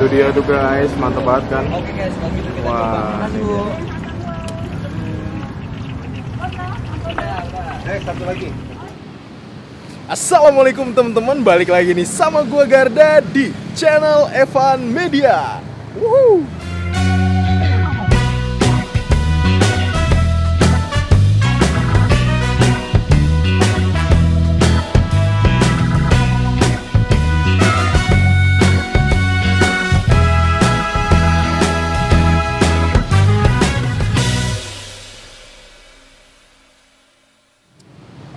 Itu dia tuh guys, mantep banget kan. Oke guys, kalau gitu kita coba. Wah, Makasih, ini Bu. dia. Satu lagi. Assalamualaikum teman-teman, balik lagi nih sama gua Garda di channel Evan Media. Woohoo.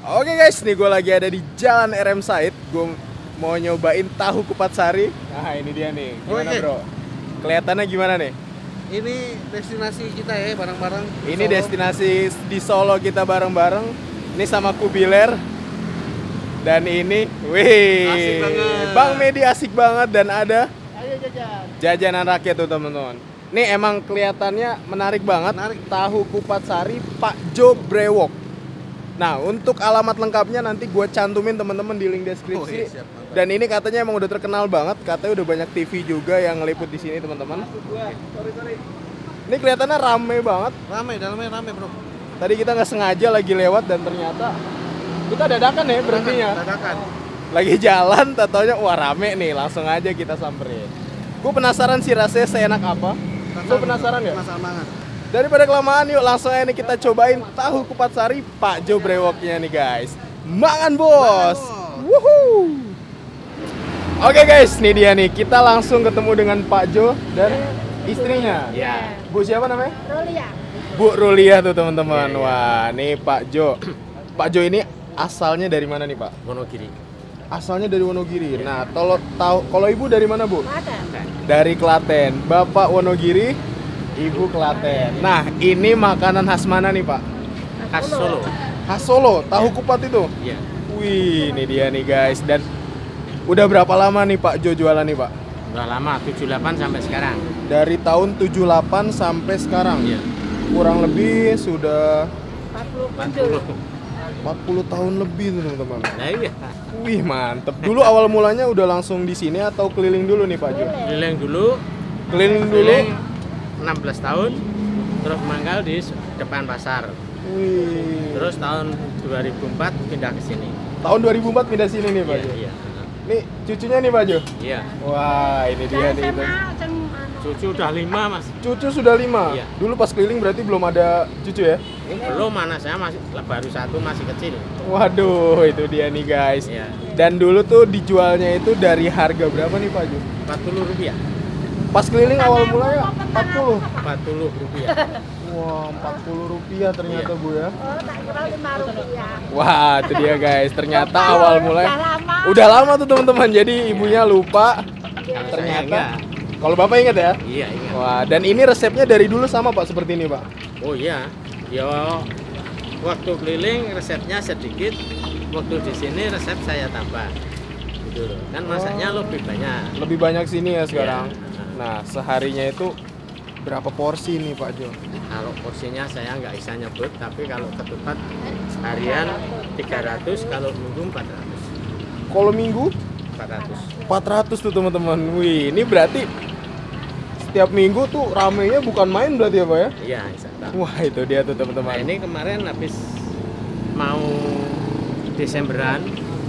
Oke guys, nih gue lagi ada di Jalan RM Said. Gue mau nyobain tahu kupat sari. Nah ini dia nih, gimana Oke. bro? Kelihatannya gimana nih? Ini destinasi kita ya, bareng-bareng. Ini Solo. destinasi di Solo kita bareng-bareng. Ini sama Kubiler. Dan ini, wih, Asik banget. Bang Medi asik banget dan ada Ayo jajan. jajanan rakyat tuh teman-teman. Ini emang kelihatannya menarik banget. Menarik. Tahu kupat sari Pak Jo Brewok. Nah, untuk alamat lengkapnya nanti gue cantumin teman-teman di link deskripsi. Oh, iya, siap, mantap. Dan ini katanya emang udah terkenal banget. Katanya udah banyak TV juga yang ngeliput di sini teman-teman. Sorry. Ini kelihatannya rame banget. Rame, dalamnya rame bro. Tadi kita nggak sengaja lagi lewat dan ternyata kita dadakan ya berhentinya. Dadakan. Lagi jalan, tatonya wah rame nih. Langsung aja kita samperin. Gue penasaran sih rasanya seenak apa. Lo penasaran nggak? Penasaran banget. Daripada kelamaan yuk langsung aja nih kita cobain tahu kupat sari Pak Jo Brewoknya nih guys. Mangan bos. Wuhuu. Oke guys, nih dia nih. Kita langsung ketemu dengan Pak Jo dan istrinya. Ya. Bu siapa namanya? Rolia. Bu Rulia tuh teman-teman. Iya, iya. Wah, nih Pak Jo. Pak Jo ini asalnya dari mana nih Pak? Wonogiri. Asalnya dari Wonogiri. Nah, kalau ibu dari mana Bu? Ada. Dari Klaten. Bapak Wonogiri, Ibu Klaten. Nah, ini makanan khas mana nih Pak? Khas Solo. Khas Solo, tahu kupat itu? Iya. Wih, ini dia nih guys. Dan udah berapa lama nih Pak Jo jualan nih Pak? Udah lama, 78 sampai sekarang. Dari tahun 78 sampai sekarang? Iya. Kurang lebih sudah 40 40 tahun lebih tuh teman-teman. Nah iya. Wih, mantep. Dulu awal mulanya udah langsung di sini atau keliling dulu nih Pak Jo? Keliling dulu. Keliling dulu. Keliling 16 tahun. Terus manggal di depan pasar. Wih. Terus tahun 2004 pindah ke sini. Tahun 2004 pindah sini nih Pak Jo. Iya. Nih cucunya nih Pak Jo. Iya. Wah, ini dia nih. Cucu udah 5 mas. Cucu sudah 5. Iya. Dulu pas keliling berarti belum ada cucu ya? Belum, mana saya masih baru satu, masih kecil. Waduh, itu dia nih guys. Iya. Dan dulu tuh dijualnya itu dari harga berapa nih Pak Jo? 40 rupiah. Pas keliling awal mulanya 40. 40 rupiah. Wah, 40 rupiah ternyata Iya. Bu ya. Oh, tak kira 5 rupiah. Wah, itu dia guys. Ternyata Lupa, awal mulanya udah lama. udah lama tuh teman-teman. Jadi ibunya lupa. Kalau saya Ternyata. enggak. Kalau Bapak ingat ya? Iya, ingat. Wah, dan ini resepnya dari dulu sama Pak seperti ini Pak. Oh iya, ya waktu keliling resepnya sedikit, waktu di sini resep saya tambah, gitu loh. Kan masaknya lebih banyak. Lebih banyak sini ya sekarang. Iya. Nah, seharinya itu berapa porsi nih Pak Jo? Kalau porsinya saya nggak bisa nyebut, tapi kalau ketupat harian 300, kalau minggu 400. Kalau minggu 400. 400 tuh teman-teman. Wih, ini berarti setiap minggu tuh ramenya bukan main berarti ya Pak ya? Iya, insya Wah, itu dia tuh Nah teman-teman. ini kemarin habis mau Desemberan,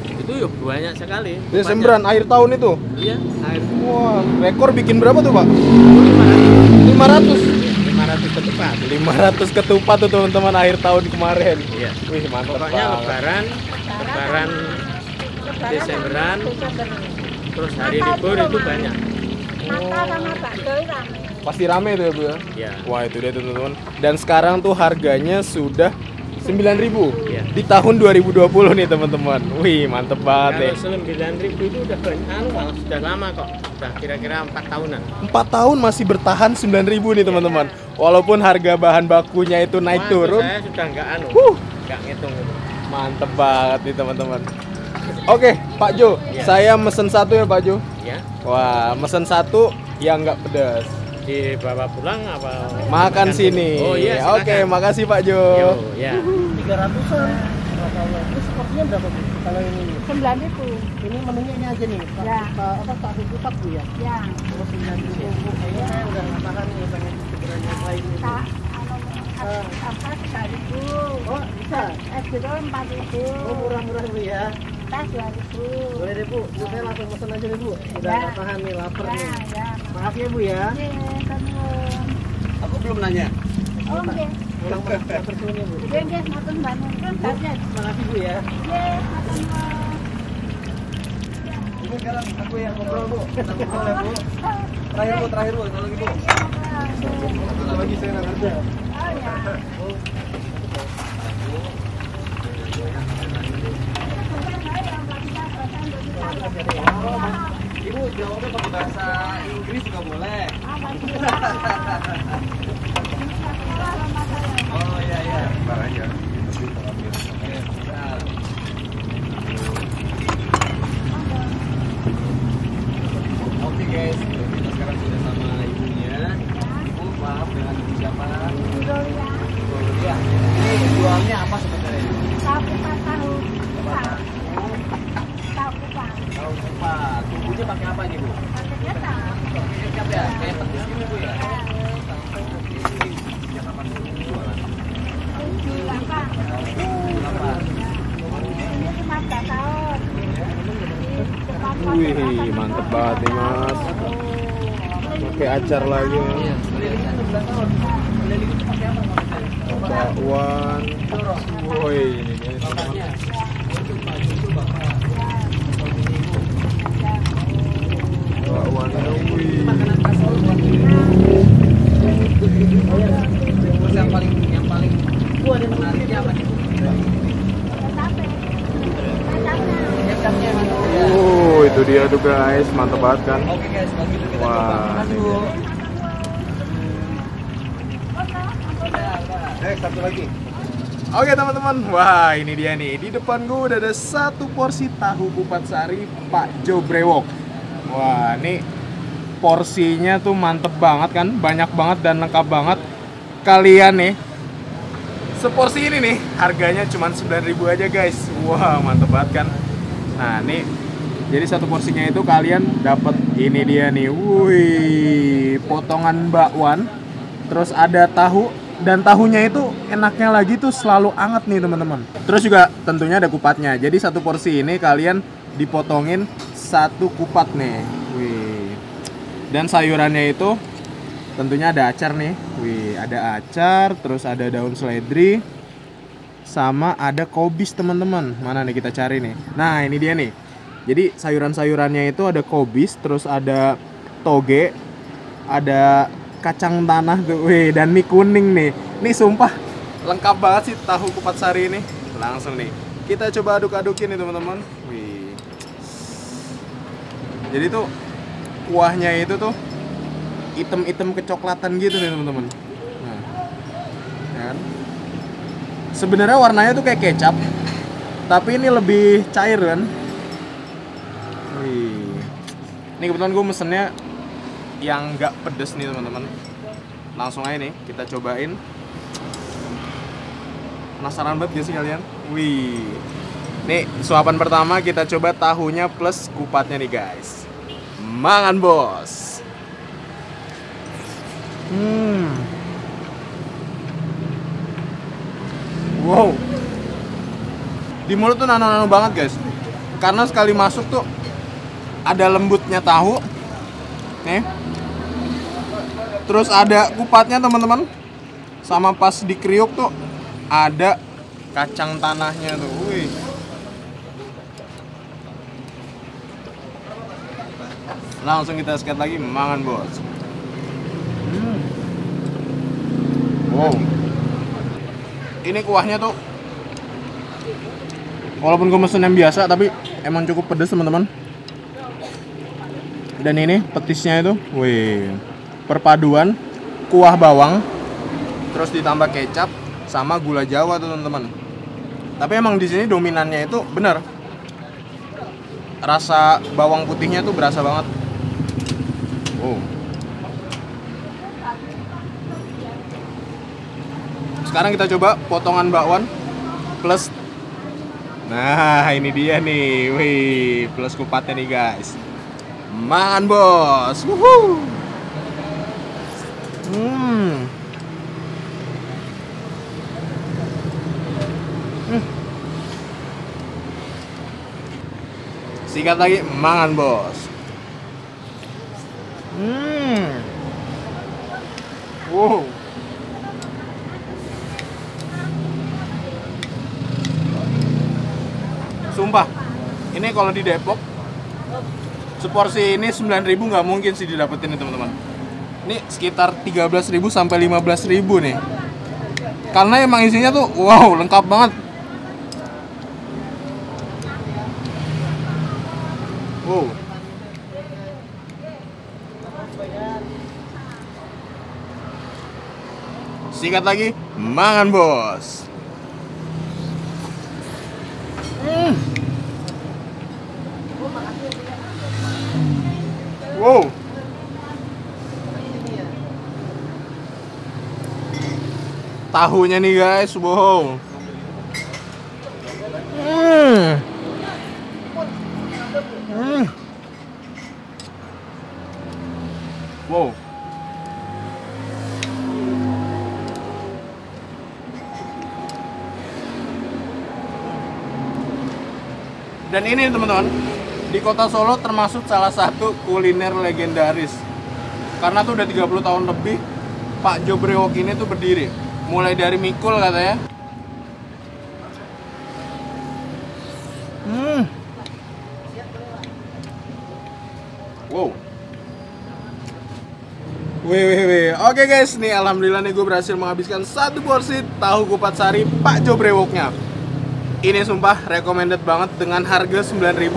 itu ya banyak sekali. Desemberan akhir tahun itu. Iya, air Wah, rekor bikin berapa tuh Pak? 500. 500. 500 ketupat. 500 ketupat tuh teman-teman akhir tahun kemarin. Iya. Wih, mantap Pokoknya banget. lebaran Desemberan, terus hari libur itu banyak. Natal sama bakso rame. Pasti rame tuh ya Bu ya? Iya. Wah, itu dia tuh teman-teman. Dan sekarang tuh harganya sudah 9.000 Iya. di tahun 2020 nih teman-teman. Wih, mantep banget Kalau nih. 9.000 itu udah banyak, malah sudah lama kok. Udah kira-kira 4 tahunan. 4 tahun masih bertahan 9.000 nih teman-teman. Walaupun harga bahan bakunya itu naik Wah, turun. Saya sudah nggak nggak ngitung itu. Mantep banget nih teman-teman. Oke, Pak Jo, Iya. saya mesen satu ya Pak Jo. Ya, Wah, mesen satu yang nggak pedas. dibawa pulang apa? Makan sini. Oh iya, Oke, silakan. makasih Pak Jo. Yo, ya. 300-an. Terus porsinya berapa Bu? Kalau ini 9.000. ini menunya ini aja nih. Ya. Apa tahu kupat Bu ya? Ya. Oh, 9.000 Bu. Kayaknya saya udah nggak tahan nih, pengen segera nyobain ini. Tak apa 3.000. Oh, bisa. Es jeruk 4.000. Oh, murah-murah Bu ya. Tas 2.000. Boleh deh Bu, saya langsung pesen aja deh Bu. Udah Ya. nggak tahan nih, lapar Ya, nih. ya. Maaf ya Bu ya. Aku belum nanya. Oh, nggih. Ulang persunya Bu. Nggih, nggih, matur banget. Kan banyak. Makasih Bu ya. Nggih, matur nuwun. Ini sekarang aku yang ngobrol Bu. Kita ngobrol ya Bu. Terakhir Bu, kalau gitu. Satu lagi saya nggak kerja. Oh, ya. Ibu jawabnya pakai bahasa Inggris juga boleh. Oh iya iya. Bentar aja. Oke, bentar. Oke guys, kita sekarang sudah sama ibunya. Ibu maaf dengan ibu siapa? Ya. Ini jualnya apa sebenarnya? Tahu. Tahu cepat. Tunggunya pakai apa nih Bu? Pakai kecap ya? Kayak petis gitu Bu ya? Sejak kapan Bu jualan? Kenapa? Wih, mantep banget nih mas. Pakai acar lagi. Kelilingnya 11 tahun. Keliling itu pakai apa maksudnya? Bakwan. Woi, ini dia. Bapaknya. Bapak. Bakwan. Wih. Makanan khas Solo buat ini. Terus yang paling menariknya apa nih Bu? Kecapnya mana? Itu dia tuh guys, mantep banget kan. Oke guys, kalau gitu kita Wah, coba. Makasih ini Bu. Next, satu lagi. Oke teman-teman, wah ini dia nih. Di depan gue udah ada satu porsi tahu kupat sari Pak Jo Brewok. Wah, ini porsinya tuh mantep banget kan, banyak banget dan lengkap banget. Kalian nih, seporsi ini nih harganya cuma 9.000 aja guys. Wah, mantep banget kan. Nah, nih jadi satu porsinya itu kalian dapat ini dia nih. Wih, potongan bakwan. Terus ada tahu, dan tahunya itu enaknya lagi tuh selalu anget nih teman-teman. Terus juga tentunya ada kupatnya. Jadi satu porsi ini kalian dipotongin satu kupat nih. Wih. Dan sayurannya itu tentunya ada acar nih. Wih, ada acar, terus ada daun seledri, sama ada kobis teman-teman. Mana nih kita cari nih. Nah, ini dia nih. Jadi sayuran-sayurannya itu ada kobis, terus ada toge, ada kacang tanah tuh, wih, dan mie kuning nih. Nih sumpah lengkap banget sih tahu kupat sari ini. Langsung nih kita coba aduk-adukin nih teman-teman. Wih. Jadi tuh kuahnya itu tuh item-item kecoklatan gitu nih teman-teman. Nah, kan? Sebenarnya warnanya tuh kayak kecap, tapi ini lebih cair kan. Wih. Ini kebetulan gue mesennya yang nggak pedes nih teman-teman. Langsung aja nih kita cobain. Penasaran banget gak sih kalian? Wih. Nih suapan pertama kita coba tahunya plus kupatnya nih guys. Mangan bos. Wow. Di mulut tuh nano-nano banget guys. Karena sekali masuk tuh ada lembutnya tahu. Nih. Terus ada kupatnya teman-teman. Sama pas dikriuk tuh ada kacang tanahnya tuh. Wih. Langsung kita sket lagi, mangan bos. Wow. Ini kuahnya tuh walaupun gue mesen yang biasa tapi emang cukup pedes teman-teman. Dan ini petisnya itu, wih, perpaduan kuah bawang, terus ditambah kecap sama gula Jawa tuh teman-teman. Tapi emang di sini dominannya itu bener, rasa bawang putihnya tuh berasa banget. Wow. Sekarang kita coba potongan bakwan plus Nah, ini dia nih. Wih, plus kupatnya nih, guys. Mangan, Bos. Wuhuu. Sikat lagi, mangan, Bos. Wow. Sumpah, ini kalau di Depok seporsi ini 9.000 nggak mungkin sih didapetin nih teman-teman. Ini sekitar 13.000 sampai 15.000 nih. Karena emang isinya tuh wow, lengkap banget. Wow. Sikat lagi, mangan, Bos. Wow. Tahunya nih, guys. Wow. Wow. Dan ini teman-teman, di kota Solo termasuk salah satu kuliner legendaris. Karena tuh udah 30 tahun lebih Pak Jo Brewok ini tuh berdiri. Mulai dari mikul katanya. Wow. Wih. Oke guys, nih alhamdulillah nih gue berhasil menghabiskan satu porsi tahu kupat sari Pak Jo Brewoknya. Ini sumpah recommended banget, dengan harga 9.000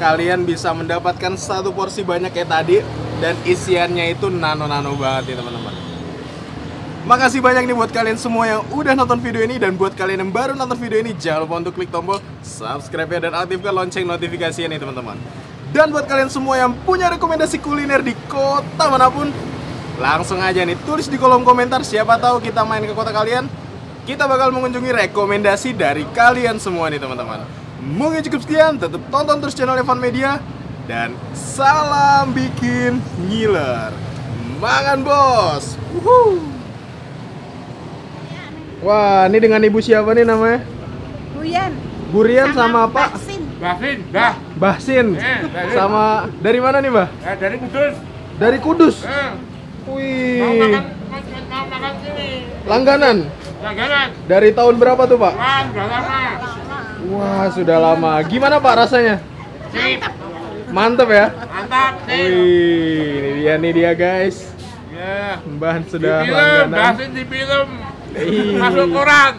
kalian bisa mendapatkan satu porsi banyak kayak tadi, dan isiannya itu nano-nano banget nih teman-teman. Makasih banyak nih buat kalian semua yang udah nonton video ini, dan buat kalian yang baru nonton video ini jangan lupa untuk klik tombol subscribe ya, dan aktifkan lonceng notifikasinya nih teman-teman. Dan buat kalian semua yang punya rekomendasi kuliner di kota manapun, langsung aja nih tulis di kolom komentar, siapa tahu kita main ke kota kalian. Kita bakal mengunjungi rekomendasi dari kalian semua nih teman-teman. Mungkin cukup sekian, tetap tonton terus channel Evan Media. Dan salam bikin ngiler. Mangan, Bos. Wuhuu. Wah, ini dengan ibu siapa nih namanya? Buyan. Burian sama Pak? Baksin. Bahsin. Sama dari mana nih, Mbah? Dari Kudus. Dari Kudus. Wih. Mau makan sini. Langganan. Langganan. Dari tahun berapa tuh, Pak? Wah, udah lama. Wah, sudah lama. Gimana, Pak, rasanya? Sip. Mantep ya? Mantap. Wih, ini dia guys. Ya. Mbah sudah Di film, langganan. Basin di film. Ih. Masuk koran.